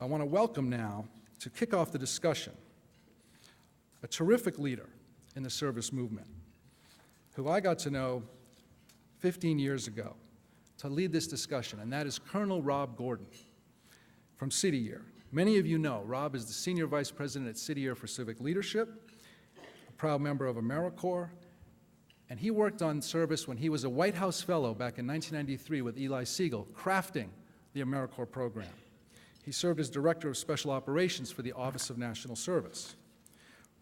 I want to welcome now, to kick off the discussion, a terrific leader in the service movement, who I got to know 15 years ago to lead this discussion, and that is Colonel Rob Gordon from City Year. Many of you know Rob is the Senior Vice President at City Year for Civic Leadership, a proud member of AmeriCorps, and he worked on service when he was a White House Fellow back in 1993 with Eli Siegel, crafting the AmeriCorps program. He served as Director of Special Operations for the Office of National Service.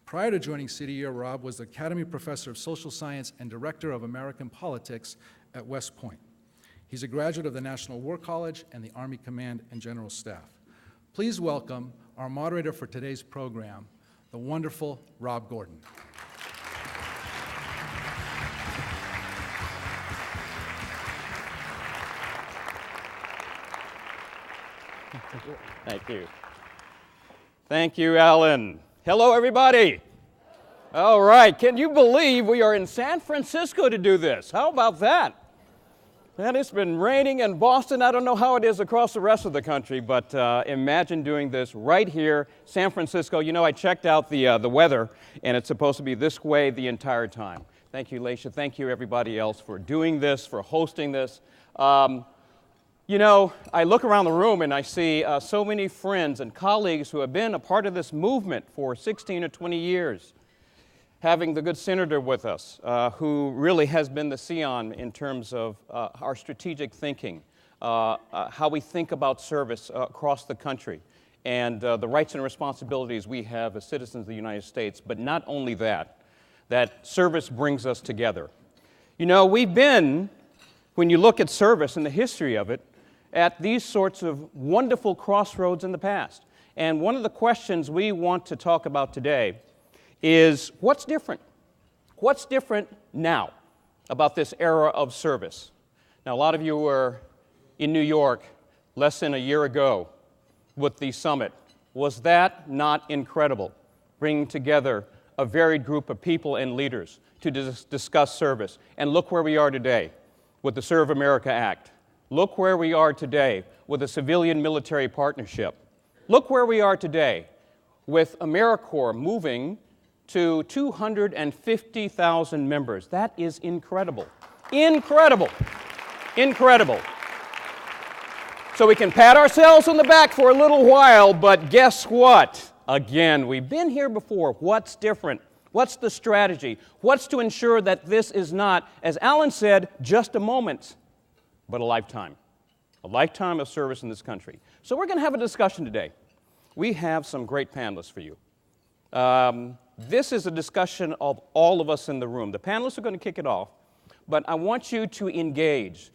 Prior to joining City Year, Rob was the Academy Professor of Social Science and Director of American Politics at West Point. He's a graduate of the National War College and the Army Command and General Staff. Please welcome our moderator for today's program, the wonderful Rob Gordon. Thank you. Thank you, Alan. Hello, everybody. All right, can you believe we are in San Francisco to do this? How about that? And it's been raining in Boston. I don't know how it is across the rest of the country, but imagine doing this right here, San Francisco. You know, I checked out the weather, and it's supposed to be this way the entire time. Thank you, Lisa. Thank you, everybody else, for doing this, for hosting this. You know, I look around the room and I see so many friends and colleagues who have been a part of this movement for 16 or 20 years. Having the good senator with us, who really has been the scion in terms of our strategic thinking, how we think about service across the country, and the rights and responsibilities we have as citizens of the United States. But not only that, that service brings us together. You know, we've been, when you look at service and the history of it, at these sorts of wonderful crossroads in the past. And one of the questions we want to talk about today is what's different? What's different now about this era of service? Now, a lot of you were in New York less than a year ago with the summit. Was that not incredible? Bringing together a varied group of people and leaders to discuss service. And look where we are today with the Serve America Act. Look where we are today with a civilian-military partnership. Look where we are today with AmeriCorps moving to 250,000 members. That is incredible. Incredible. Incredible. So we can pat ourselves on the back for a little while, but guess what? Again, we've been here before. What's different? What's the strategy? What's to ensure that this is not, as Alan said, just a moment, but a lifetime of service in this country. So we're going to have a discussion today. We have some great panelists for you. This is a discussion of all of us in the room. The panelists are going to kick it off, but I want you to engage.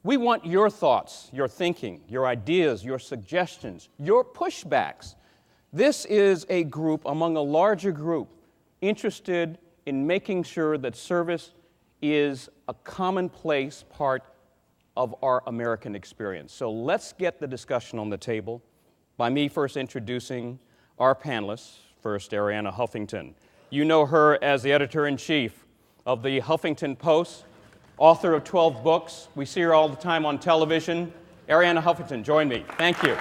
We want your thoughts, your thinking, your ideas, your suggestions, your pushbacks. This is a group among a larger group interested in making sure that service is a commonplace part of our American experience. So let's get the discussion on the table by me first introducing our panelists. First, Arianna Huffington. You know her as the editor-in-chief of the Huffington Post, author of 12 books. We see her all the time on television. Arianna Huffington, join me. Thank you.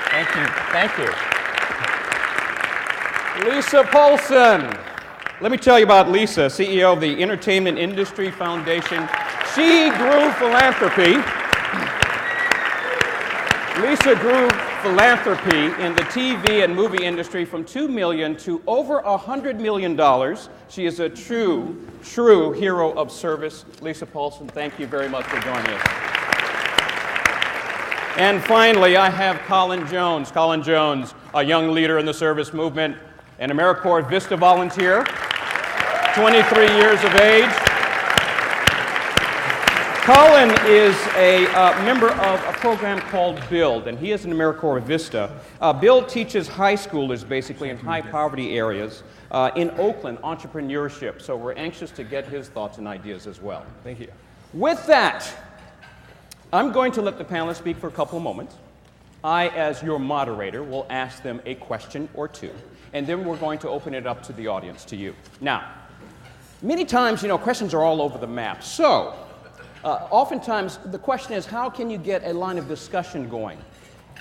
Thank you. Thank you. Lisa Paulsen. Let me tell you about Lisa, CEO of the Entertainment Industry Foundation. She grew philanthropy. Lisa grew philanthropy in the TV and movie industry from $2 million to over $100 million. She is a true hero of service. Lisa Paulsen, thank you very much for joining us. And finally, I have Colin Jones. Colin Jones, a young leader in the service movement, an AmeriCorps Vista volunteer, 23 years of age. Colin is a member of a program called BUILD, and he is an AmeriCorps Vista. BUILD teaches high schoolers, basically, in high-poverty areas in Oakland, entrepreneurship. So we're anxious to get his thoughts and ideas as well. Thank you. With that, I'm going to let the panelists speak for a couple of moments. I, as your moderator, will ask them a question or two, and then we're going to open it up to the audience, to you. Now, many times, questions are all over the map. So, Oftentimes, the question is, how can you get a line of discussion going?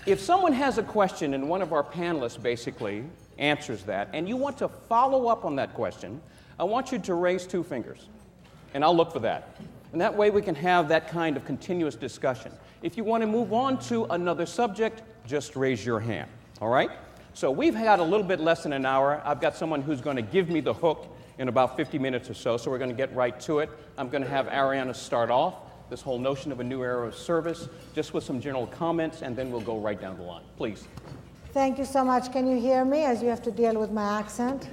If someone has a question and one of our panelists basically answers that, and you want to follow up on that question, I want you to raise 2 fingers, and I'll look for that. And that way we can have that kind of continuous discussion. If you want to move on to another subject, just raise your hand, all right? So we've had a little bit less than an hour. I've got someone who's going to give me the hook in about 50 minutes or so we're going to get right to it. I'm going to have Arianna start off this whole notion of a new era of service, just with some general comments, and then we'll go right down the line. Please. Thank you so much. Can you hear me as you have to deal with my accent?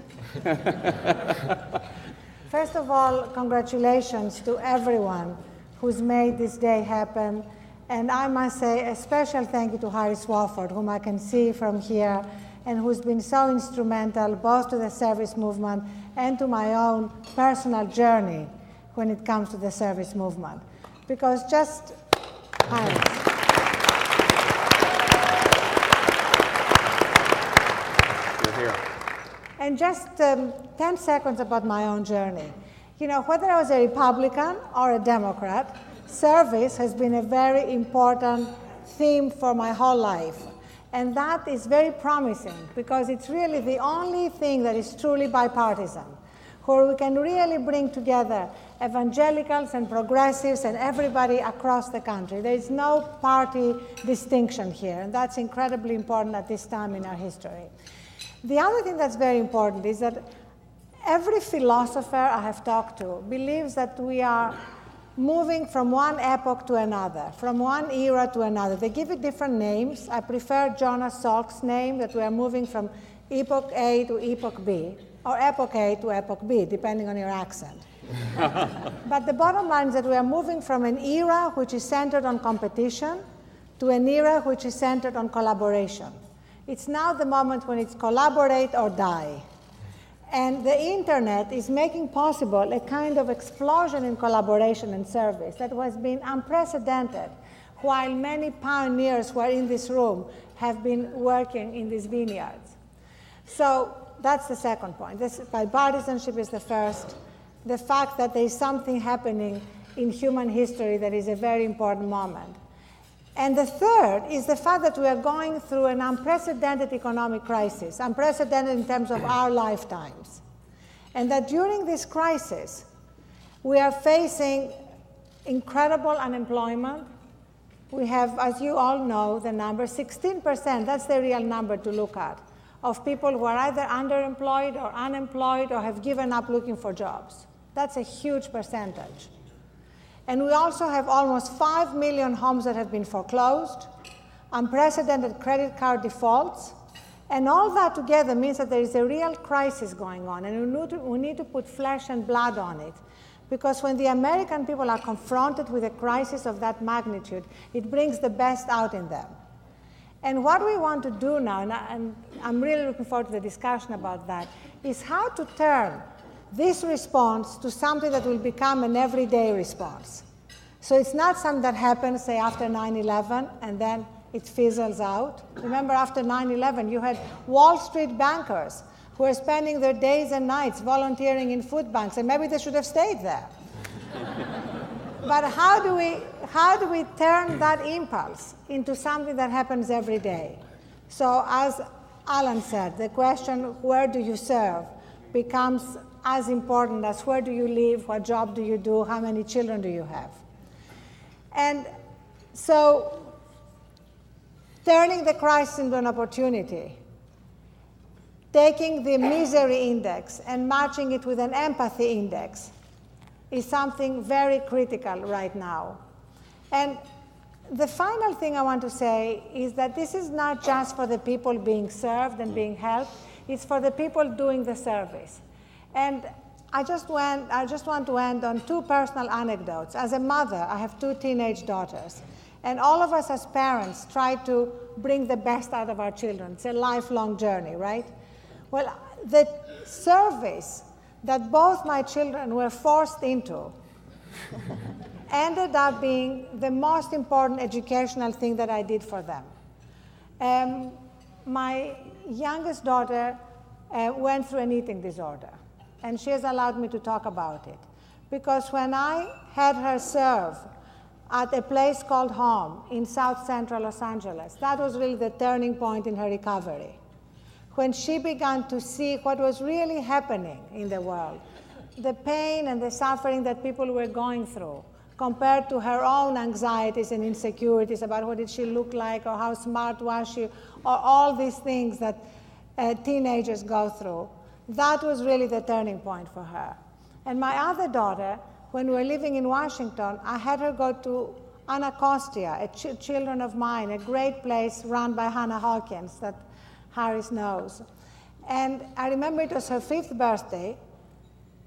First of all, congratulations to everyone who's made this day happen. And I must say a special thank you to Harry Swafford, whom I can see from here, and who's been so instrumental both to the service movement and to my own personal journey when it comes to the service movement. Because just, Harry. You're here. And just 10 seconds about my own journey. You know, whether I was a Republican or a Democrat, service has been a very important theme for my whole life. And that is very promising because it's really the only thing that is truly bipartisan, where we can really bring together evangelicals and progressives and everybody across the country. There is no party distinction here, and that's incredibly important at this time in our history. The other thing that's very important is that every philosopher I have talked to believes that we are moving from one epoch to another, from one era to another. They give it different names. I prefer Jonas Salk's name, that we are moving from Epoch A to Epoch B, or Epoch A to Epoch B, depending on your accent. But the bottom line is that we are moving from an era which is centered on competition to an era which is centered on collaboration. It's now the moment when it's collaborate or die. And the internet is making possible a kind of explosion in collaboration and service that has been unprecedented, while many pioneers who are in this room have been working in these vineyards. So that's the second point. This bipartisanship is the first. The fact that there is something happening in human history that is a very important moment. And the third is the fact that we are going through an unprecedented economic crisis, unprecedented in terms of our lifetimes. And that during this crisis, we are facing incredible unemployment. We have, as you all know, the number 16%, that's the real number to look at, of people who are either underemployed or unemployed or have given up looking for jobs. That's a huge percentage. And we also have almost 5 million homes that have been foreclosed, unprecedented credit card defaults, and all that together means that there is a real crisis going on, and we need to put flesh and blood on it. Because when the American people are confronted with a crisis of that magnitude, it brings the best out in them. And what we want to do now, and I'm really looking forward to the discussion about that, is how to turn this response to something that will become an everyday response. So it's not something that happens, say, after 9/11, and then it fizzles out. Remember, after 9/11, you had Wall Street bankers who were spending their days and nights volunteering in food banks, and maybe they should have stayed there. But how do we turn that impulse into something that happens every day? So as Alan said, the question, where do you serve, becomes as important as where do you live, what job do you do, how many children do you have. And so turning the crisis into an opportunity, taking the misery index and matching it with an empathy index is something very critical right now. And the final thing I want to say is that this is not just for the people being served and being helped, it's for the people doing the service. And I just want to end on 2 personal anecdotes. As a mother, I have 2 teenage daughters. And all of us as parents try to bring the best out of our children. It's a lifelong journey, right? Well, the service that both my children were forced into ended up being the most important educational thing that I did for them. My youngest daughter went through an eating disorder, and she has allowed me to talk about it. Because when I had her serve at a place called home in South Central Los Angeles. That was really the turning point in her recovery, when she began to see what was really happening in the world, the pain and the suffering that people were going through, compared to her own anxieties and insecurities about what did she look like, or how smart was she, or all these things that teenagers go through. That was really the turning point for her. And my other daughter, when we were living in Washington, I had her go to Anacostia, Children of Mine, a great place run by Hannah Hawkins that Harris knows. And I remember it was her 5th birthday,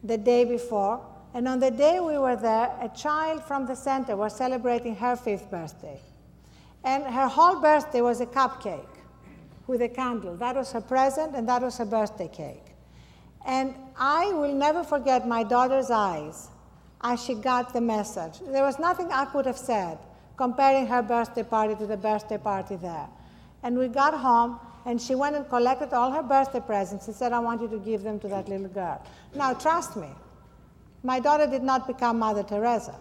the day before, and on the day we were there, a child from the center was celebrating her 5th birthday. And her whole birthday was a cupcake with a candle. That was her present, and that was her birthday cake. And I will never forget my daughter's eyes as she got the message. There was nothing I could have said comparing her birthday party to the birthday party there. And we got home, and she went and collected all her birthday presents. She said, I want you to give them to that little girl. Now, trust me, my daughter did not become Mother Teresa.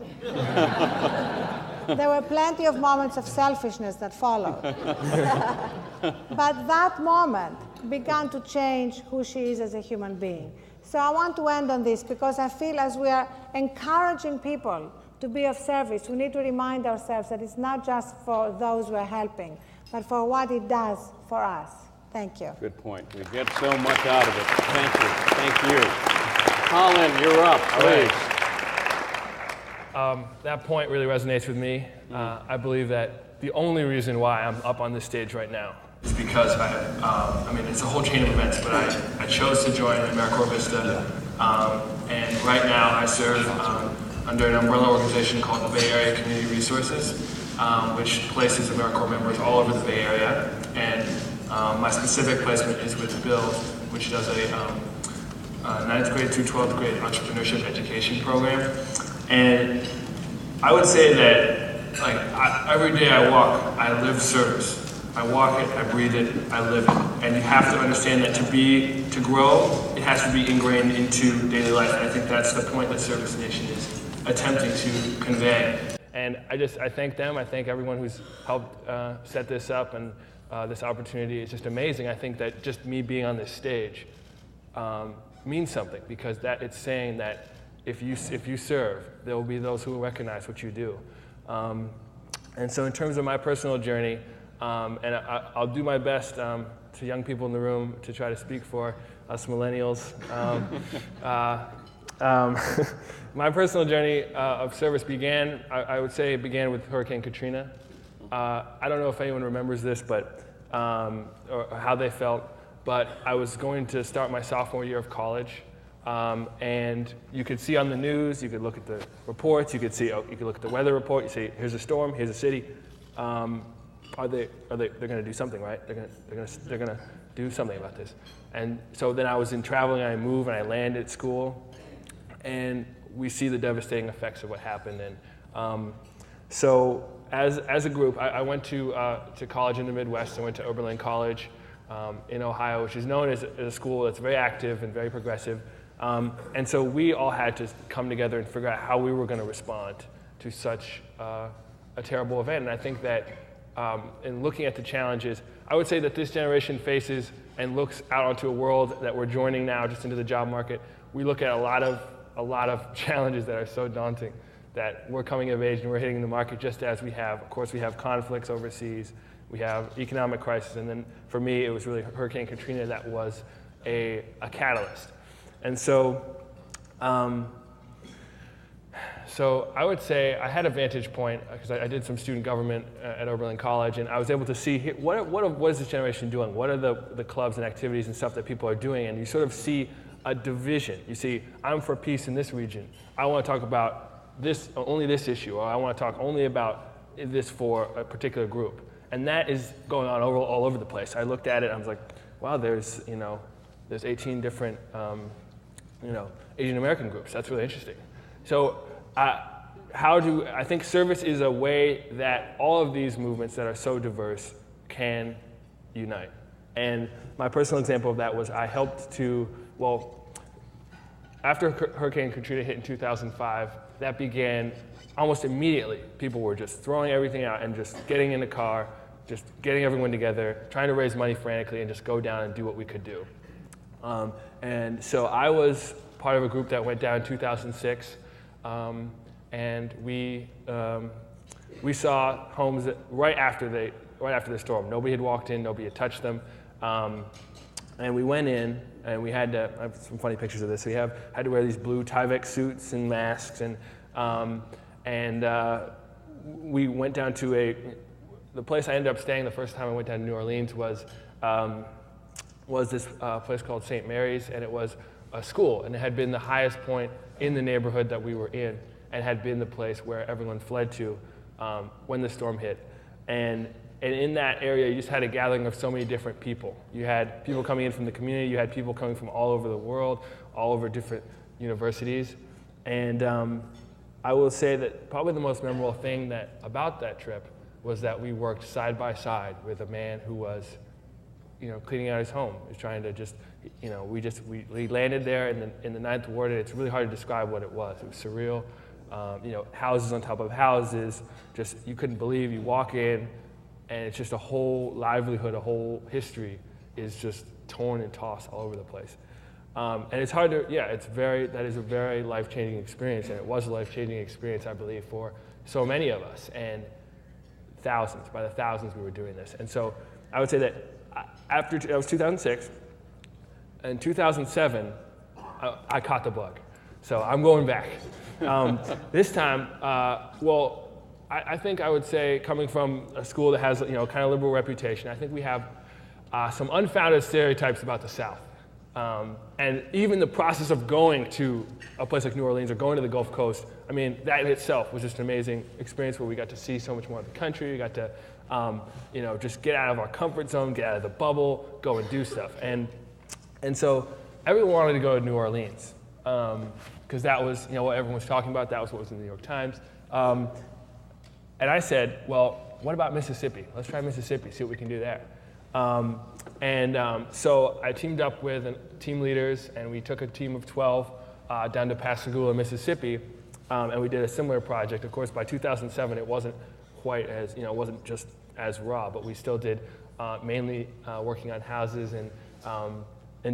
There were plenty of moments of selfishness that followed. But that moment began to change who she is as a human being. So I want to end on this, because I feel as we are encouraging people to be of service, we need to remind ourselves that it's not just for those we're helping, but for what it does for us. Thank you. Good point. We get so much out of it. Thank you. Thank you. Colin, you're up, please. That point really resonates with me. I believe that the only reason why I'm up on this stage right now is because I mean, it's a whole chain of events, but I chose to join AmeriCorps Vista, and right now I serve under an umbrella organization called the Bay Area Community Resources, which places AmeriCorps members all over the Bay Area, and my specific placement is with BUILD, which does a 9th grade through 12th grade entrepreneurship education program. And I would say that, like, every day I walk, I live service. I walk it, I breathe it, I live it. And you have to understand that to grow, it has to be ingrained into daily life. And I think that's the point that ServiceNation is attempting to convey. And I thank them. I thank everyone who's helped set this up, and this opportunity is just amazing. I think that just me being on this stage means something, because that it's saying that if you serve, there will be those who will recognize what you do. And so in terms of my personal journey, and I'll do my best to young people in the room to try to speak for us millennials. My personal journey of service began, I would say it began with Hurricane Katrina. I don't know if anyone remembers this, but or how they felt, but I was going to start my sophomore year of college. And you could see on the news, you could look at the reports, you could look at the weather report, you see, here's a storm, here's a city. They're going to do something, right? They're going to do something about this. And so then I was traveling, and I moved, and I landed at school, and we see the devastating effects of what happened. And so as a group, I went to college in the Midwest. I went to Oberlin College in Ohio, which is known as a school that's very active and very progressive. And so we all had to come together and figure out how we were going to respond to such a terrible event. And I think that in looking at the challenges, I would say that this generation faces and looks out onto a world that we're joining now just into the job market. We look at a lot of challenges that are so daunting, that we're coming of age and we're hitting the market just as we have. Of course, we have conflicts overseas, we have economic crisis, and then for me, it was really Hurricane Katrina that was a catalyst. And so I would say I had a vantage point, because I did some student government at Oberlin College, and I was able to see what is this generation doing? What are the clubs and activities and stuff that people are doing? And you sort of see a division. You see, I'm for peace in this region. I want to talk about only this issue, or I want to talk only about this for a particular group. And that is going on all over the place. I looked at it, and I was like, wow, there's 18 different Asian American groups. That's really interesting. So I think service is a way that all of these movements that are so diverse can unite. And my personal example of that was I helped after Hurricane Katrina hit in 2005, that began almost immediately. People were just throwing everything out and just getting in the car, just getting everyone together, trying to raise money frantically and just go down and do what we could do. And so I was part of a group that went down in 2006, and we saw homes that right after the storm. Nobody had walked in, nobody had touched them, and we went in, and we had to. I have some funny pictures of this. We had to wear these blue Tyvek suits and masks, and we went down to the place I ended up staying the first time I went down to New Orleans was this place called St. Mary's, and it was a school, and it had been the highest point in the neighborhood that we were in, and had been the place where everyone fled to when the storm hit. And in that area, you just had a gathering of so many different people. You had people coming in from the community, you had people coming from all over the world, all over different universities. And I will say that probably the most memorable thing about that trip was that we worked side by side with a man who was cleaning out his home. He was trying to just, we landed there in the Ninth Ward, and it's really hard to describe what it was. It was surreal. Houses on top of houses, just, you couldn't believe, you walk in, and it's just a whole livelihood, a whole history is just torn and tossed all over the place. And it's hard to, that is a very life-changing experience, and it was a life-changing experience, I believe, for so many of us, and by the thousands we were doing this. And so I would say that that was 2006. In 2007, I caught the bug. So I'm going back. This time, I think I would say, coming from a school that has kind of liberal reputation, I think we have some unfounded stereotypes about the South. And even the process of going to a place like New Orleans or going to the Gulf Coast, I mean, that in itself was just an amazing experience where we got to see so much more of the country. We got to, just get out of our comfort zone, get out of the bubble, go and do stuff. And so everyone wanted to go to New Orleans because that was, what everyone was talking about. That was what was in the New York Times. And I said, well, what about Mississippi? Let's try Mississippi, see what we can do there. So I teamed up with team leaders, and we took a team of 12 down to Pascagoula, Mississippi, and we did a similar project. Of course, by 2007, it wasn't quite as, it wasn't just as raw, but we still did mainly working on houses and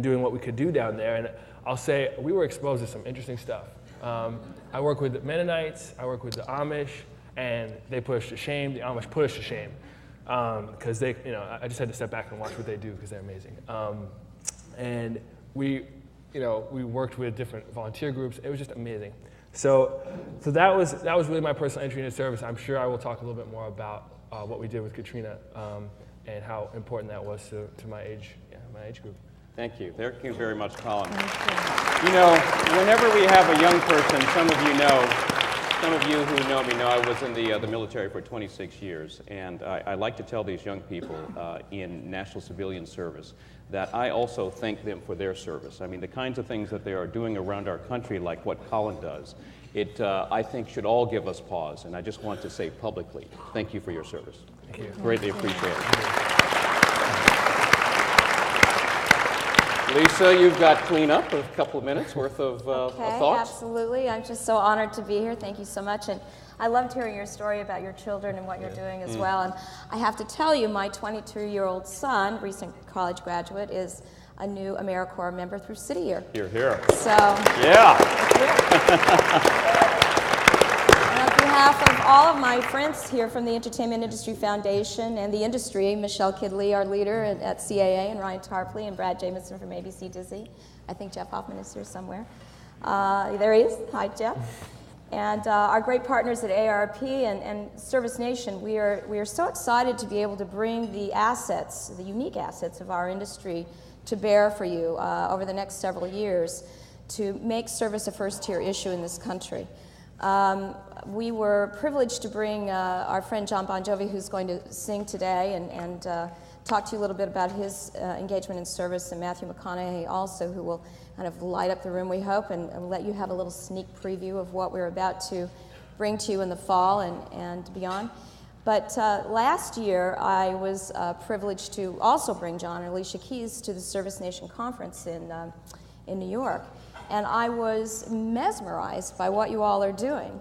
doing what we could do down there. And I'll say we were exposed to some interesting stuff. I work with the Mennonites, I work with the Amish, and they put us to shame. The Amish put us to shame. Because they, I just had to step back and watch what they do because they're amazing. And we worked with different volunteer groups. It was just amazing. So that was really my personal entry into service. I'm sure I will talk a little bit more about what we did with Katrina and how important that was to my age group. Thank you. Thank you very much, Colin. Whenever we have a young person, some of you who know me know I was in the military for 26 years, and I like to tell these young people in national civilian service that I also thank them for their service. I mean, the kinds of things that they are doing around our country, like what Colin does, it I think should all give us pause, and I just want to say publicly, thank you for your service. Thank you. Greatly appreciate it. Lisa, you've got cleanup, a couple of minutes worth of thoughts. Absolutely. I'm just so honored to be here. Thank you so much. And I loved hearing your story about your children and what you're doing as well. And I have to tell you, my 22-year-old son, recent college graduate, is a new AmeriCorps member through City Year. Hear, hear. So, yeah. And on behalf of all of my friends here from the Entertainment Industry Foundation and the industry, Michelle Kidley, our leader at CAA, and Ryan Tarpley, and Brad Jameson from ABC Disney. I think Jeff Hoffman is here somewhere. There he is. Hi, Jeff. And our great partners at ARP and ServiceNation, we are so excited to be able to bring the assets, the unique assets of our industry to bear for you over the next several years to make service a first-tier issue in this country. We were privileged to bring our friend John Bon Jovi, who's going to sing today, and talk to you a little bit about his engagement in service, and Matthew McConaughey also, who will kind of light up the room, we hope, and let you have a little sneak preview of what we're about to bring to you in the fall and beyond. But last year, I was privileged to also bring John and Alicia Keys to the ServiceNation conference in New York. and I was mesmerized by what you all are doing,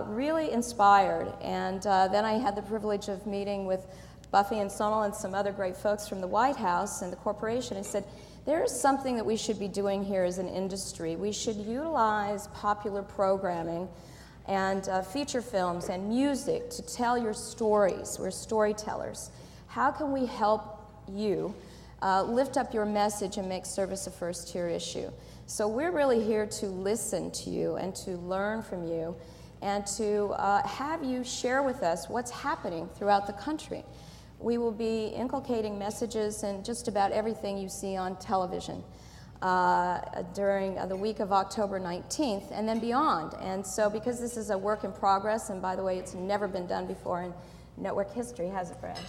really inspired. And then I had the privilege of meeting with Buffy and Sonal and some other great folks from the White House and the corporation, and said, there is something that we should be doing here as an industry. We should utilize popular programming and feature films and music to tell your stories. We're storytellers. How can we help you lift up your message and make service a first-tier issue? So we're really here to listen to you and to learn from you and to have you share with us what's happening throughout the country. We will be inculcating messages in just about everything you see on television during the week of October 19th and then beyond. And so because this is a work in progress, and by the way, it's never been done before in network history, has it, Brad?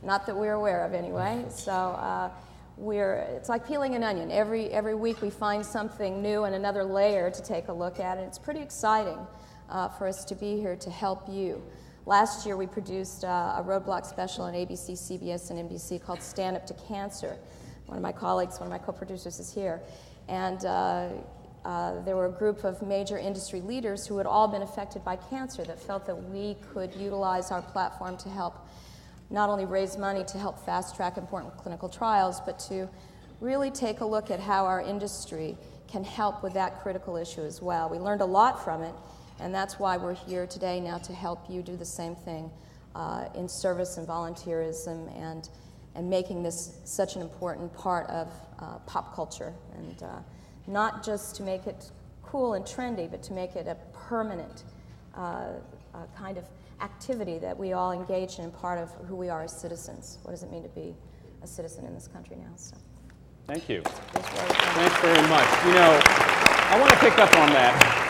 Not that we're aware of anyway. So it's like peeling an onion. Every week we find something new and another layer to take a look at, and it's pretty exciting for us to be here to help you. Last year we produced a roadblock special on ABC, CBS, and NBC called Stand Up to Cancer. One of my colleagues, one of my co-producers is here. And there were a group of major industry leaders who had all been affected by cancer that felt that we could utilize our platform to help not only raise money to help fast-track important clinical trials, but to really take a look at how our industry can help with that critical issue as well. We learned a lot from it, and that's why we're here today now to help you do the same thing in service and volunteerism and making this such an important part of pop culture. And not just to make it cool and trendy, but to make it a permanent kind of activity that we all engage in and part of who we are as citizens. What does it mean to be a citizen in this country now? So. Thank you. Thanks very much. You know, I want to pick up on that.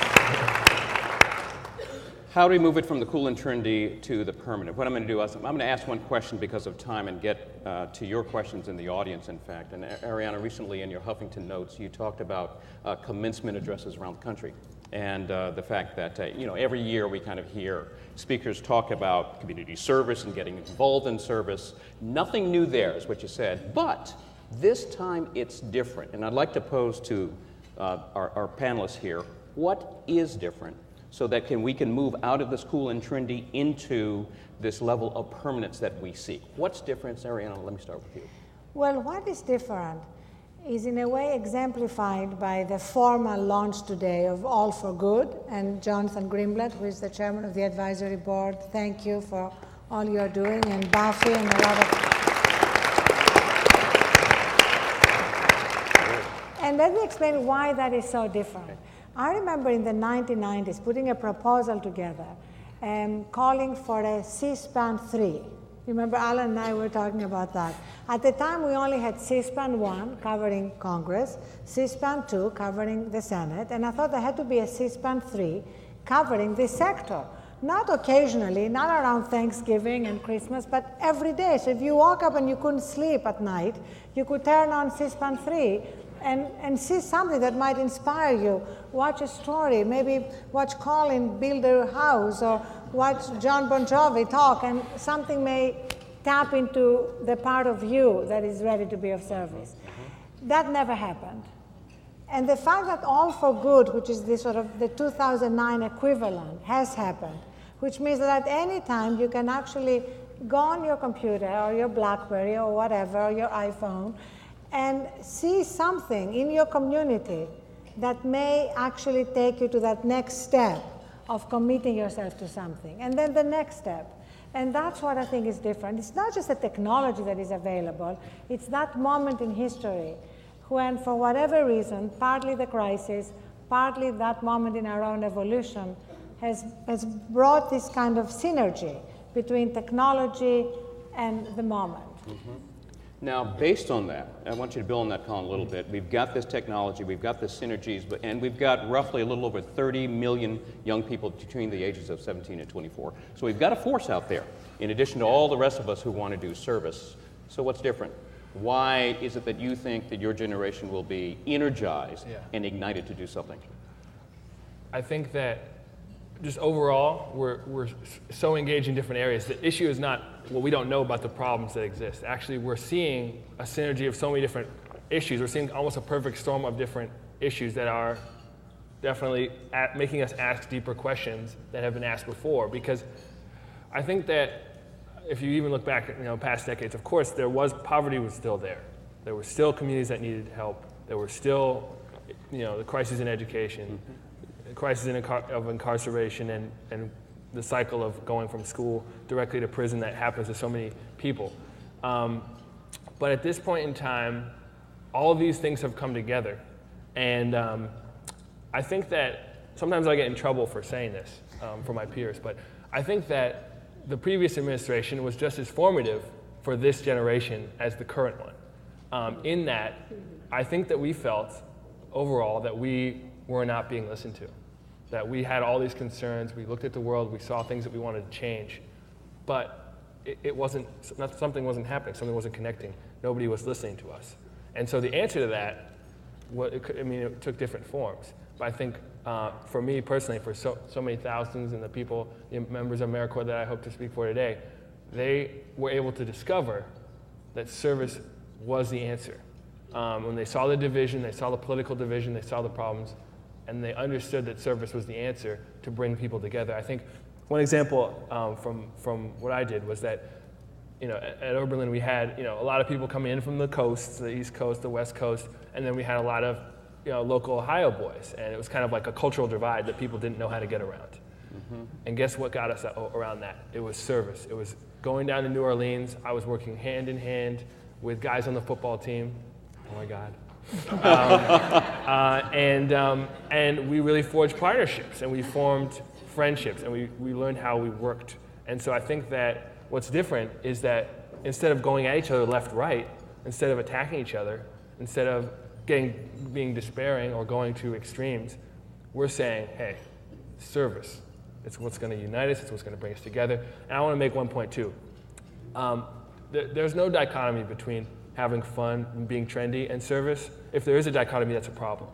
How do we move it from the cool and trendy to the permanent? What I'm going to do is I'm going to ask one question because of time and get to your questions in the audience, in fact. And Arianna, recently in your Huffington notes, you talked about commencement addresses around the country and the fact that, you know, every year we kind of hear speakers talk about community service and getting involved in service. Nothing new there is what you said, but this time it's different. And I'd like to pose to our panelists here, what is different? So that we can move out of this cool and trendy into this level of permanence that we seek. What's different? Arianna, let me start with you. Well, what is different is in a way exemplified by the formal launch today of All for Good, and Jonathan Greenblatt, who is the chairman of the advisory board. Thank you for all you're doing, and Buffy and a lot of... And let me explain why that is so different. I remember in the 1990s putting a proposal together calling for a C-SPAN 3. Remember, Alan and I were talking about that. At the time, we only had C-SPAN 1 covering Congress, C-SPAN 2 covering the Senate, and I thought there had to be a C-SPAN 3 covering this sector. Not occasionally, not around Thanksgiving and Christmas, but every day. So if you woke up and you couldn't sleep at night, you could turn on C-SPAN 3 and see something that might inspire you. Watch a story, maybe watch Colin build a house, or watch John Bon Jovi talk, and something may tap into the part of you that is ready to be of service. That never happened. And the fact that All for Good, which is the sort of the 2009 equivalent, has happened, which means that at any time you can actually go on your computer or your BlackBerry or whatever, or your iPhone, and see something in your community that may actually take you to that next step of committing yourself to something, and then the next step. And that's what I think is different. It's not just the technology that is available, it's that moment in history when, for whatever reason, partly the crisis, partly that moment in our own evolution, has brought this kind of synergy between technology and the moment. Now, based on that, I want you to build on that, Colin, a little bit. We've got this technology, we've got the synergies, and we've got roughly a little over 30 million young people between the ages of 17 and 24. So we've got a force out there, in addition to all the rest of us who want to do service. So what's different? Why is it that you think that your generation will be energized and ignited to do something? I think that just overall, we're so engaged in different areas. The issue is not what we don't know about the problems that exist. Actually, we're seeing a synergy of so many different issues. We're seeing almost a perfect storm of different issues that are definitely making us ask deeper questions that have been asked before. Because I think that if you even look back at past decades, of course, poverty was still there. There were still communities that needed help. There were still the crisis in education, the crisis of incarceration, and the cycle of going from school directly to prison that happens to so many people. But at this point in time, all of these things have come together. And I think that sometimes I get in trouble for saying this for my peers, but I think that the previous administration was just as formative for this generation as the current one. In that, I think that we felt overall that we were not being listened to, that we had all these concerns, we looked at the world, we saw things that we wanted to change, but something wasn't happening, something wasn't connecting, nobody was listening to us. And so the answer to that, it took different forms. But I think for me personally, for so many thousands and the people, the members of AmeriCorps that I hope to speak for today, they were able to discover that service was the answer. When they saw the division, they saw the political division, they saw the problems, and they understood that service was the answer to bring people together. I think one example from what I did was that at Oberlin we had a lot of people coming in from the coast, the East Coast, the West Coast, and then we had a lot of local Ohio boys, and it was kind of like a cultural divide that people didn't know how to get around. Mm-hmm. And guess what got us around that? It was service. It was going down to New Orleans. I was working hand in hand with guys on the football team. Oh my God. And we really forged partnerships, and we formed friendships, and we learned how we worked. And so I think that what's different is that instead of going at each other left, right, instead of attacking each other, instead of being despairing or going to extremes, we're saying, hey, service. It's what's going to unite us. It's what's going to bring us together. And I want to make one point too. There's no dichotomy between having fun and being trendy and service. If there is a dichotomy, that's a problem.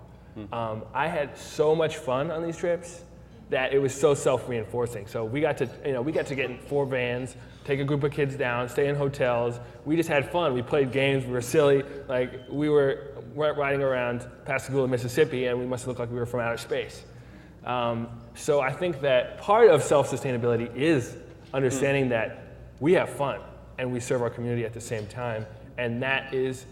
I had so much fun on these trips that it was so self-reinforcing. So we got to get in 4 vans, take a group of kids down, stay in hotels. We just had fun. We played games. We were silly. Like we were riding around Pascagoula, Mississippi, and we must look like we were from outer space. So I think that part of self-sustainability is understanding that we have fun and we serve our community at the same time, and that's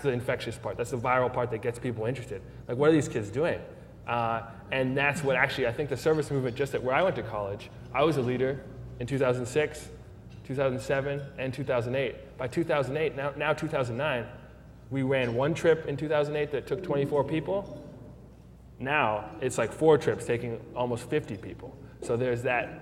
the infectious part. That's the viral part that gets people interested. Like, what are these kids doing? And that's what actually, I think the service movement, just at where I went to college, I was a leader in 2006, 2007, and 2008. By 2008, now 2009, we ran one trip in 2008 that took 24 people. Now it's like 4 trips taking almost 50 people. So there's that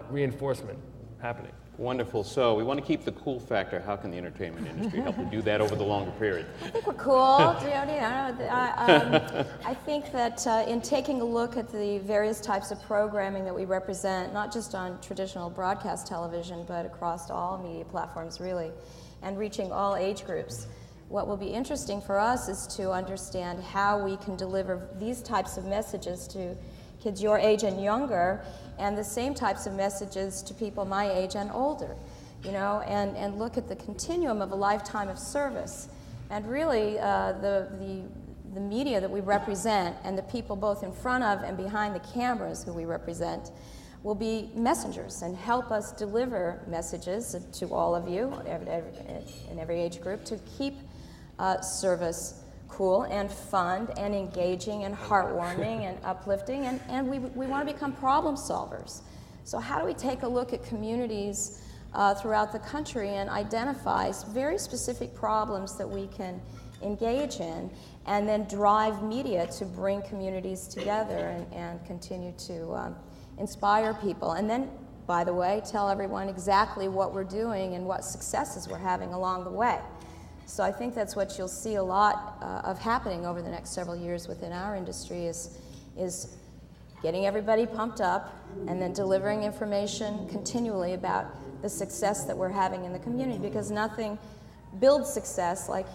reinforcement happening. Wonderful. So we want to keep the cool factor. How can the entertainment industry help to do that over the longer period? I think we're cool. I think that in taking a look at the various types of programming that we represent, not just on traditional broadcast television, but across all media platforms really, and reaching all age groups, what will be interesting for us is to understand how we can deliver these types of messages to kids your age and younger, and the same types of messages to people my age and older, and look at the continuum of a lifetime of service. And really, the media that we represent and the people both in front of and behind the cameras who we represent will be messengers and help us deliver messages to all of you in every age group to keep service cool and fun and engaging and heartwarming and uplifting, and we want to become problem solvers. So how do we take a look at communities throughout the country and identify very specific problems that we can engage in, and then drive media to bring communities together and continue to inspire people, and then, by the way, tell everyone exactly what we're doing and what successes we're having along the way. So I think that's what you'll see a lot of happening over the next several years within our industry is getting everybody pumped up and then delivering information continually about the success that we're having in the community, because nothing builds success like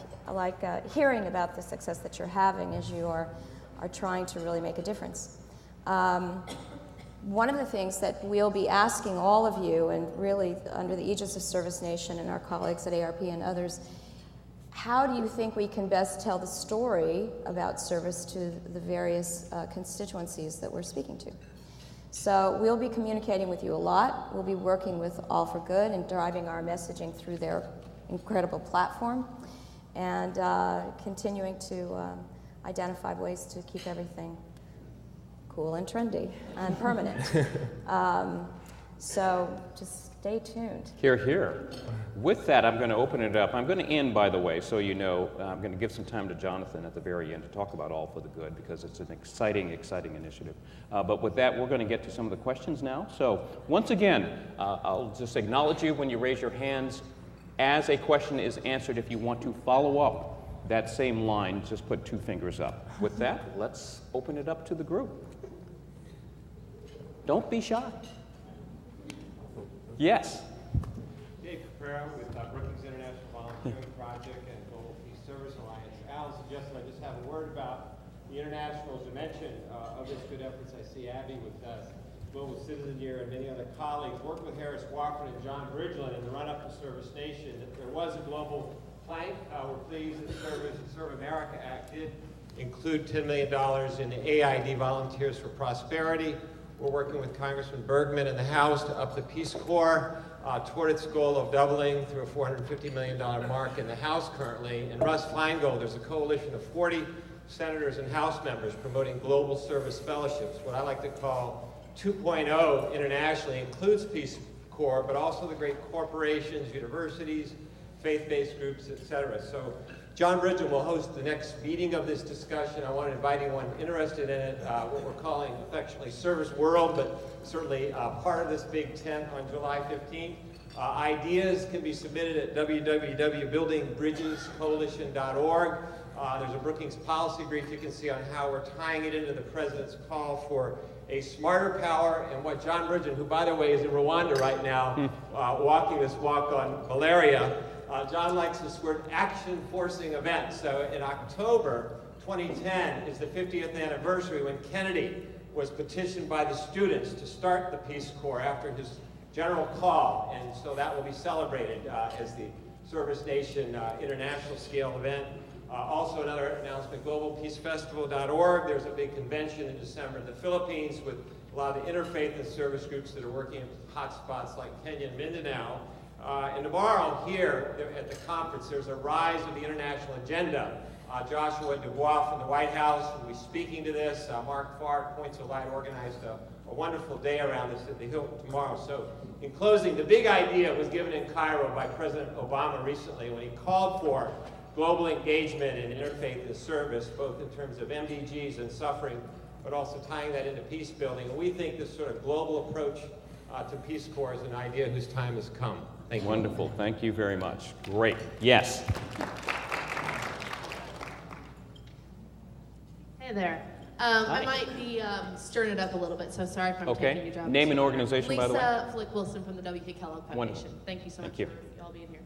hearing about the success that you're having as you are trying to really make a difference. One of the things that we'll be asking all of you, and really under the aegis of ServiceNation and our colleagues at ARP and others, how do you think we can best tell the story about service to the various constituencies that we're speaking to? So we'll be communicating with you a lot. We'll be working with All for Good and driving our messaging through their incredible platform, and continuing to identify ways to keep everything cool and trendy and permanent. So just stay tuned. Hear, hear. With that, I'm going to open it up. I'm going to end, by the way, so you know, I'm going to give some time to Jonathan at the very end to talk about All for the Good, because it's an exciting, exciting initiative. But with that, we're going to get to some of the questions now. So once again, I'll just acknowledge you when you raise your hands. As a question is answered, if you want to follow up that same line, just put 2 fingers up. With that, let's open it up to the group. Don't be shy. Yes. Dave Caprera with Brookings International Volunteering Project and Global Peace Service Alliance. Alan suggested I just have a word about the international dimension of this good efforts. I see Abby with Global Citizen Year and many other colleagues worked with Harris Wofford and John Bridgeland in the run-up to ServiceNation. There was a global plank. We're pleased that the Serve America Act did include $10 million in the AID Volunteers for Prosperity. We're working with Congressman Bergman in the House to up the Peace Corps toward its goal of doubling through a $450 million mark in the House currently. And Russ Feingold, there's a coalition of 40 senators and House members promoting global service fellowships, what I like to call 2.0 internationally, includes Peace Corps, but also the great corporations, universities, faith-based groups, etc. So John Bridgeland will host the next meeting of this discussion. I want to invite anyone interested in it, what we're calling affectionately Service World, but certainly part of this big tent on July 15th. Ideas can be submitted at www.buildingbridgescoalition.org. There's a Brookings policy brief you can see on how we're tying it into the President's call for a smarter power, and what John Bridgeland, who by the way is in Rwanda right now, walking this walk on malaria, John likes this word action-forcing event. So in October 2010 is the 50th anniversary when Kennedy was petitioned by the students to start the Peace Corps after his general call. And so that will be celebrated as the ServiceNation international scale event. Also another announcement, globalpeacefestival.org. There's a big convention in December in the Philippines with a lot of the interfaith and service groups that are working in hotspots like Kenya and Mindanao. And tomorrow here at the conference, there's a rise of the international agenda. Joshua Dubois from the White House will be speaking to this. Mark Farr, Points of Light, organized a wonderful day around this at the Hilton tomorrow. So in closing, the big idea was given in Cairo by President Obama recently when he called for global engagement in interfaith and service, both in terms of MDGs and suffering, but also tying that into peace building. And we think this sort of global approach to Peace Corps is an idea whose time has come. Thank you. Wonderful. Thank you very much. Great. Yes. Hey there. I might be stirring it up a little bit, so sorry if I'm taking your job. Name and organization, by the way. Lisa Flick-Wilson from the W.K. Kellogg Foundation. Wonderful. Thank you so much Thank you. for y'all being here.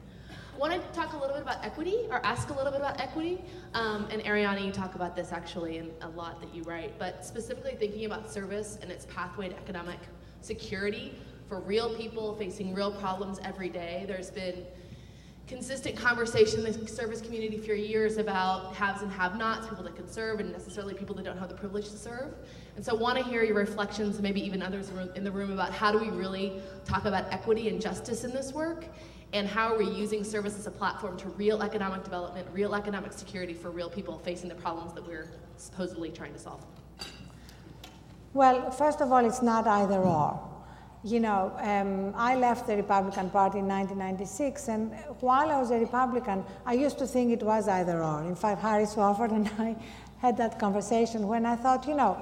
I want to talk a little bit about equity, or ask a little bit about equity. And Arianna, you talk about this actually in a lot that you write, but specifically thinking about service and its pathway to economic security for real people facing real problems every day. There's been consistent conversation in the service community for years about haves and have-nots, people that can serve and necessarily people that don't have the privilege to serve. And so I want to hear your reflections, maybe even others in the room, about how do we really talk about equity and justice in this work, and how are we using service as a platform to real economic development, real economic security for real people facing the problems that we're supposedly trying to solve. Well, first of all, it's not either or. You know, I left the Republican Party in 1996, and while I was a Republican, I used to think it was either or. In fact, Harris Wofford and I had that conversation when I thought, you know,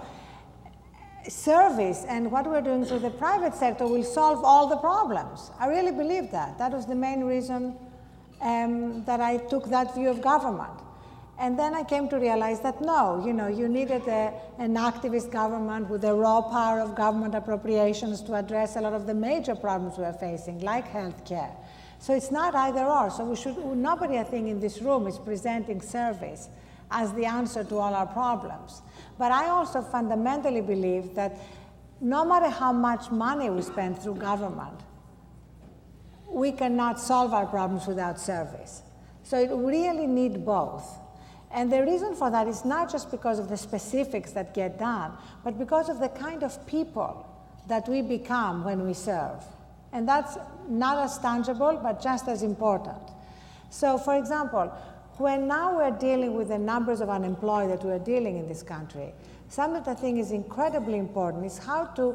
service and what we're doing through the private sector will solve all the problems. I really believe that. That was the main reason that I took that view of government. And then I came to realize that no, you know, you needed an activist government with the raw power of government appropriations to address a lot of the major problems we're facing, like healthcare. So it's not either or. So nobody, I think, in this room is presenting service as the answer to all our problems. But I also fundamentally believe that no matter how much money we spend through government, we cannot solve our problems without service. So it really need both. And the reason for that is not just because of the specifics that get done, but because of the kind of people that we become when we serve. And that's not as tangible, but just as important. So for example, when now we're dealing with the numbers of unemployed that we're dealing in this country, something that I think is incredibly important is how to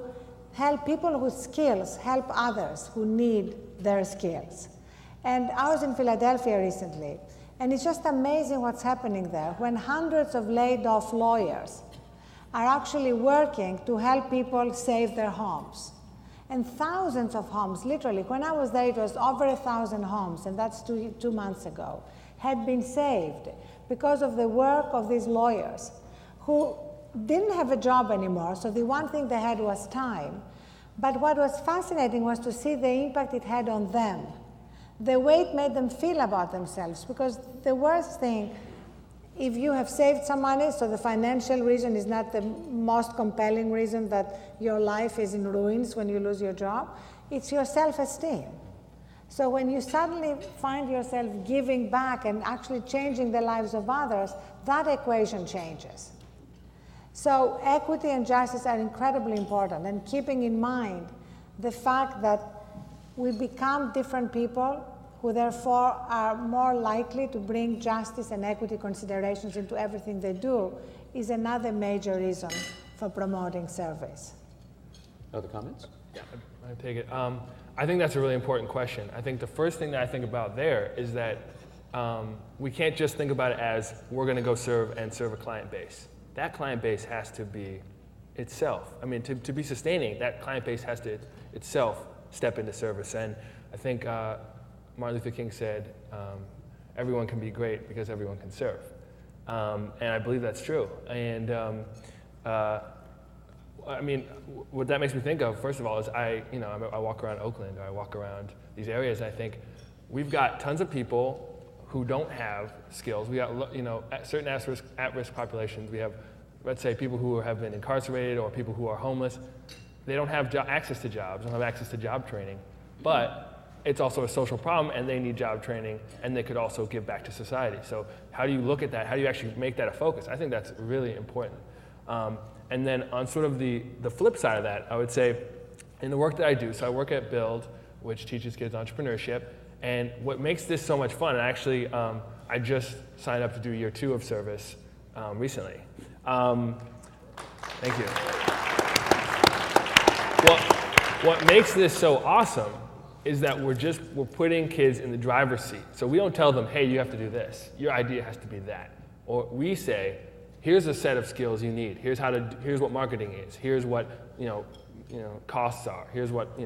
help people with skills help others who need their skills. And I was in Philadelphia recently, and it's just amazing what's happening there when hundreds of laid-off lawyers are actually working to help people save their homes. And thousands of homes, literally, when I was there, it was over 1,000 homes, and that's two months ago, had been saved because of the work of these lawyers who didn't have a job anymore, so the one thing they had was time. But what was fascinating was to see the impact it had on them, the way it made them feel about themselves, because the worst thing, if you have saved some money, so the financial reason is not the most compelling reason that your life is in ruins when you lose your job, it's your self-esteem. So when you suddenly find yourself giving back and actually changing the lives of others, that equation changes. So equity and justice are incredibly important, and keeping in mind the fact that we become different people who therefore are more likely to bring justice and equity considerations into everything they do is another major reason for promoting service. Other comments? Yeah, I take it. I think that's a really important question. I think the first thing that I think about there is that we can't just think about it as we're going to go serve a client base. That client base has to be itself. I mean, to be sustaining, that client base has to itself step into service. And I think Martin Luther King said, everyone can be great because everyone can serve. And I believe that's true. And I mean, what that makes me think of, first of all, is I walk around Oakland, or I walk around these areas, and I think we've got tons of people who don't have skills. We got, certain at-risk populations. We have, let's say, people who have been incarcerated or people who are homeless. They don't have access to jobs, don't have access to job training. But it's also a social problem, and they need job training, and they could also give back to society. So how do you look at that? How do you actually make that a focus? I think that's really important. And then on sort of the flip side of that, I would say in the work that I do, so I work at Build, which teaches kids entrepreneurship, and what makes this so much fun, and actually I just signed up to do year 2 of service recently. Thank you. What makes this so awesome is that we're putting kids in the driver's seat. So we don't tell them, hey, you have to do this. Your idea has to be that. Or we say, here's a set of skills you need. Here's what marketing is. Here's what costs are. Here's what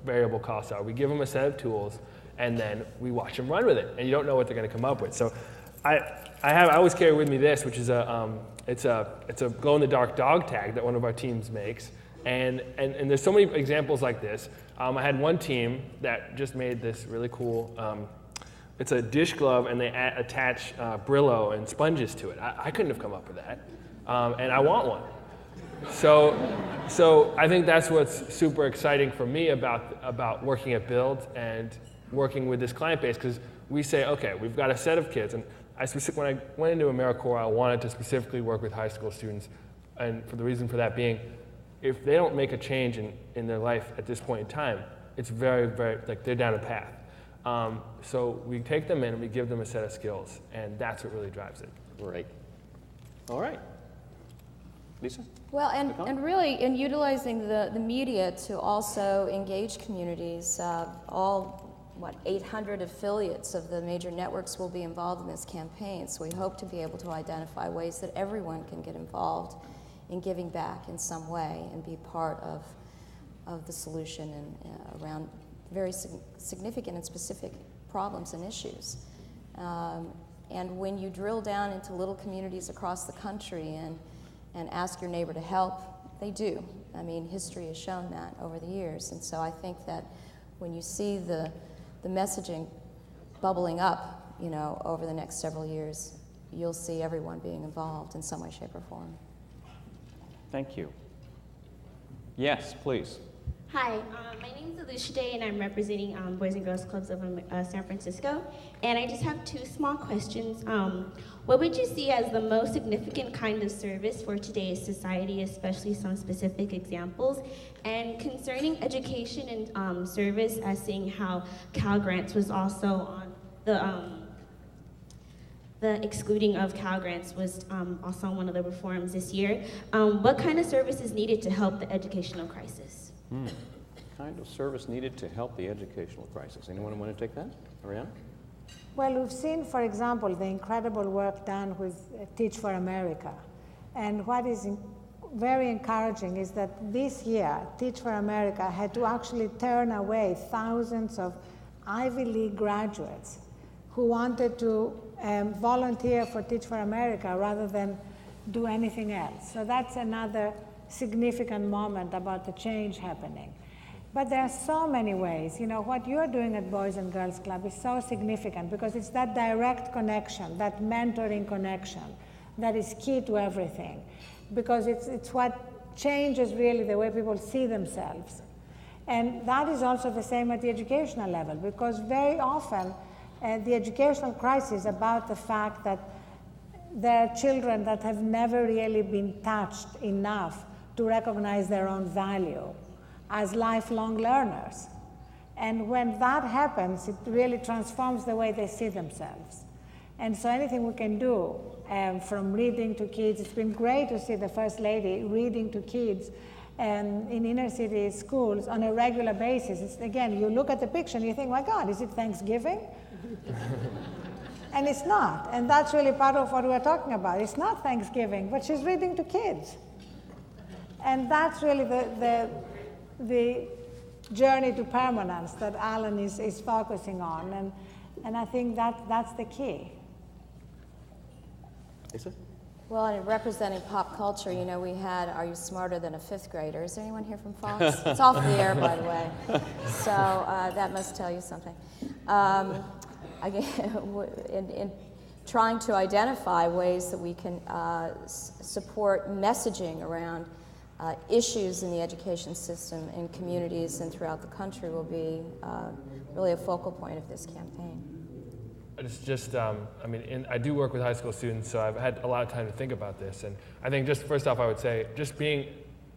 variable costs are. We give them a set of tools, and then we watch them run with it. And you don't know what they're going to come up with. So I always carry with me this, which is it's a glow-in-the-dark dog tag that one of our teams makes. And there's so many examples like this. I had one team that just made this really cool, it's a dish glove, and they attach Brillo and sponges to it. I couldn't have come up with that, and I want one. So I think that's what's super exciting for me about working at Build and working with this client base, because we say, okay, we've got a set of kids, and when I went into AmeriCorps, I wanted to specifically work with high school students, and for the reason for that being, if they don't make a change in their life at this point in time, it's very, very, like they're down a path. So we take them in and we give them a set of skills, and that's what really drives it. Great. All right. Lisa? Well, and really in utilizing the media to also engage communities, all 800 affiliates of the major networks will be involved in this campaign, so we hope to be able to identify ways that everyone can get involved in giving back in some way and be part of the solution and around very significant and specific problems and issues. And when you drill down into little communities across the country and ask your neighbor to help, they do. I mean, history has shown that over the years. And so I think that when you see the messaging bubbling up, over the next several years, you'll see everyone being involved in some way, shape, or form. Thank you. Yes, please. Hi, my name is Alicia Day, and I'm representing Boys and Girls Clubs of San Francisco. And I just have two small questions. What would you see as the most significant kind of service for today's society, especially some specific examples? And concerning education and service, as seeing how Cal Grants was also on the excluding of Cal Grants was also on one of the reforms this year. What kind of service is needed to help the educational crisis? Kind of service needed to help the educational crisis. Anyone want to take that? Arianna? Well, we've seen, for example, the incredible work done with Teach for America. And what is very encouraging is that this year, Teach for America had to actually turn away thousands of Ivy League graduates who wanted to volunteer for Teach for America rather than do anything else. So that's another significant moment about the change happening. But there are so many ways. You know, what you're doing at Boys and Girls Club is so significant because it's that direct connection, that mentoring connection that is key to everything. Because it's what changes really the way people see themselves. And that is also the same at the educational level, because very often the educational crisis is about the fact that there are children that have never really been touched enough to recognize their own value as lifelong learners. And when that happens, it really transforms the way they see themselves. And so anything we can do, from reading to kids, it's been great to see the First Lady reading to kids in inner city schools on a regular basis. It's, again, you look at the picture and you think, my God, is it Thanksgiving? And it's not. And that's really part of what we're talking about. It's not Thanksgiving, but she's reading to kids. And that's really the journey to permanence that Alan is focusing on. And I think that's the key. Lisa? Well, and representing pop culture, you know, we had Are You Smarter Than a Fifth Grader? Is there anyone here from Fox? It's off the air, by the way. So that must tell you something. In trying to identify ways that we can support messaging around issues in the education system in communities and throughout the country will be really a focal point of this campaign. It's just, I do work with high school students, so I've had a lot of time to think about this. And I think just first off, I would say, just being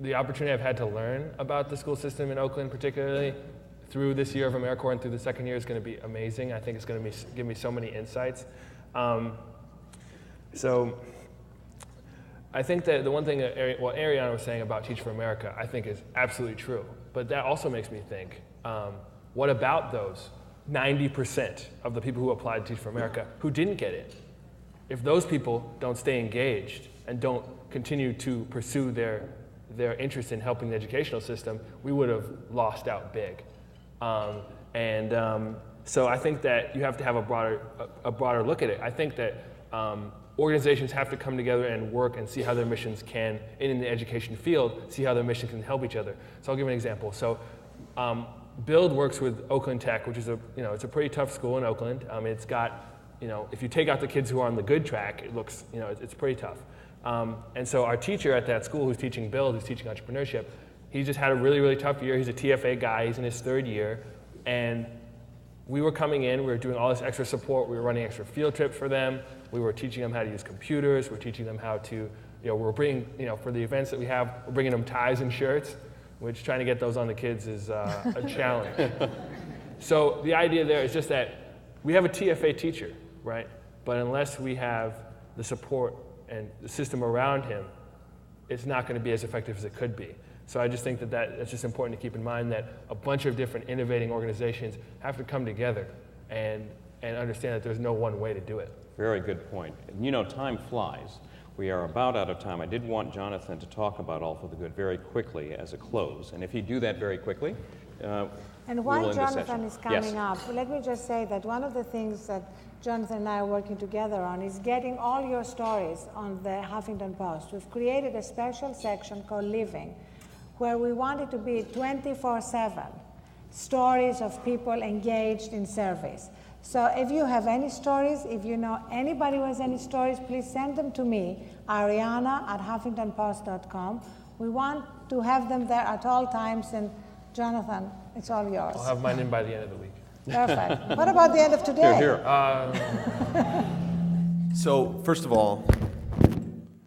the opportunity I've had to learn about the school system in Oakland particularly through this year of AmeriCorps and through the second year is going to be amazing. I think it's going to give me so many insights. So I think that the one thing that what Arianna was saying about Teach for America, I think is absolutely true. But that also makes me think, what about those 90% of the people who applied to Teach for America who didn't get it? If those people don't stay engaged and don't continue to pursue their interest in helping the educational system, we would have lost out big. So I think that you have to have a broader look at it. I think that organizations have to come together and work and see how their missions can, in the education field, see how their mission can help each other. So I'll give an example. So Build works with Oakland Tech, which is it's a pretty tough school in Oakland. It's got, if you take out the kids who are on the good track, it looks, it's pretty tough. And so our teacher at that school who's teaching Build, who's teaching entrepreneurship, he just had a really, really tough year. He's a TFA guy, he's in his third year. And we were coming in, we were doing all this extra support, we were running extra field trips for them, we were teaching them how to use computers, we're teaching them how to, we're bringing, for the events that we have, we're bringing them ties and shirts, which trying to get those on the kids is a challenge. So the idea there is just that we have a TFA teacher, right? But unless we have the support and the system around him, it's not going to be as effective as it could be. So I just think that's just important to keep in mind that a bunch of different innovating organizations have to come together and understand that there's no one way to do it. Very good point. Time flies. We are about out of time. I did want Jonathan to talk about All for the Good very quickly as a close. And if he'd do that very quickly, and while Jonathan is coming up, let me just say that one of the things that Jonathan and I are working together on is getting all your stories on the Huffington Post. We've created a special section called Living, where we want it to be 24/7 stories of people engaged in service. So if you have any stories, if you know anybody who has any stories, please send them to me, Arianna@huffingtonpost.com. We want to have them there at all times and Jonathan, it's all yours. I'll have mine in by the end of the week. Perfect. What about the end of today? Here. So, first of all,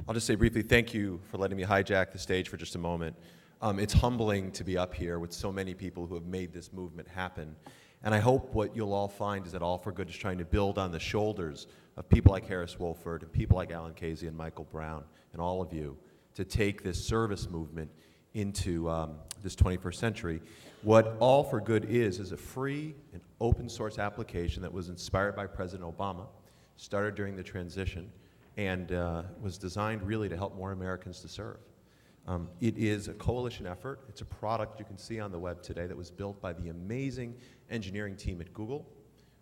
I'll just say briefly, thank you for letting me hijack the stage for just a moment. It's humbling to be up here with so many people who have made this movement happen. And I hope what you'll all find is that All for Good is trying to build on the shoulders of people like Harris Wolford and people like Alan Casey and Michael Brown and all of you to take this service movement into this 21st century. What All for Good is a free and open source application that was inspired by President Obama, started during the transition, and was designed really to help more Americans to serve. It is a coalition effort. It's a product you can see on the web today that was built by the amazing engineering team at Google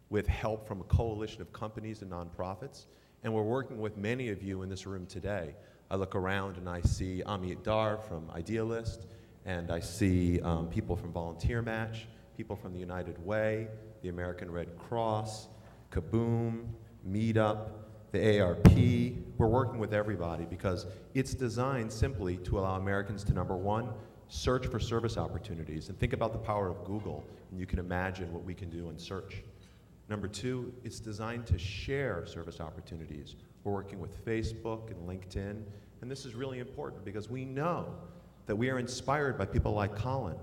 with help from a coalition of companies and nonprofits. And we're working with many of you in this room today. I look around and I see Amit Dar from Idealist, and I see people from Volunteer Match, people from the United Way, the American Red Cross, Kaboom, Meetup, the ARP. We're working with everybody because it's designed simply to allow Americans to, number one, search for service opportunities. And think about the power of Google, and you can imagine what we can do in search. Number two, it's designed to share service opportunities. We're working with Facebook and LinkedIn, and this is really important because we know that we are inspired by people like Colin,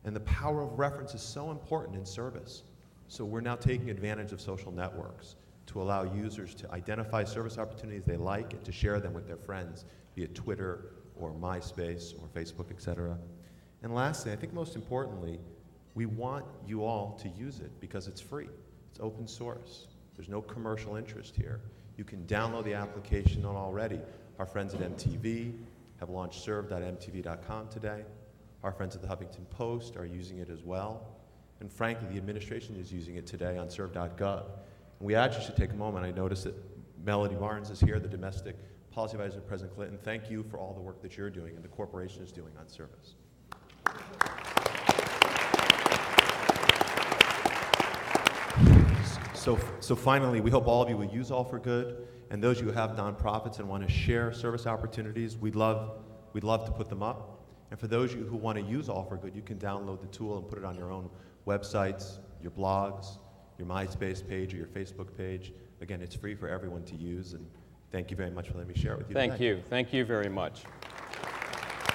and the power of reference is so important in service. So we're now taking advantage of social networks to allow users to identify service opportunities they like and to share them with their friends via Twitter or MySpace or Facebook, etc. And lastly, I think most importantly, we want you all to use it because it's free. It's open source. There's no commercial interest here. You can download the application already. Our friends at MTV have launched serve.mtv.com today. Our friends at the Huffington Post are using it as well. And frankly, the administration is using it today on serve.gov. And we actually should take a moment. I noticed that Melody Barnes is here, the domestic policy advisor to President Clinton. Thank you for all the work that you're doing and the corporation is doing on service. So finally, we hope all of you will use All for Good, and those of you who have nonprofits and want to share service opportunities, we'd love to put them up. And for those of you who want to use All for Good, you can download the tool and put it on your own websites, your blogs, your MySpace page, or your Facebook page. Again, it's free for everyone to use, and thank you very much for letting me share it with you today. Thank you very much.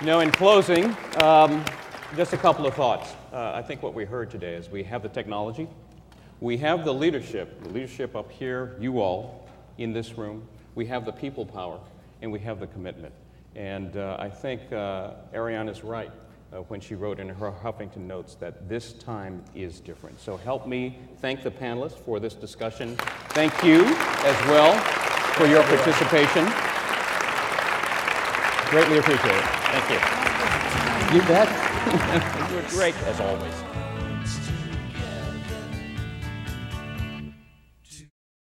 You know, in closing, just a couple of thoughts. I think what we heard today is we have the technology, we have the leadership up here, you all in this room, we have the people power, and we have the commitment. And I think Arianna's right when she wrote in her Huffington notes that this time is different. So help me thank the panelists for this discussion. Thank you as well for your participation. Greatly appreciate it. Thank you. You bet. You were great as always.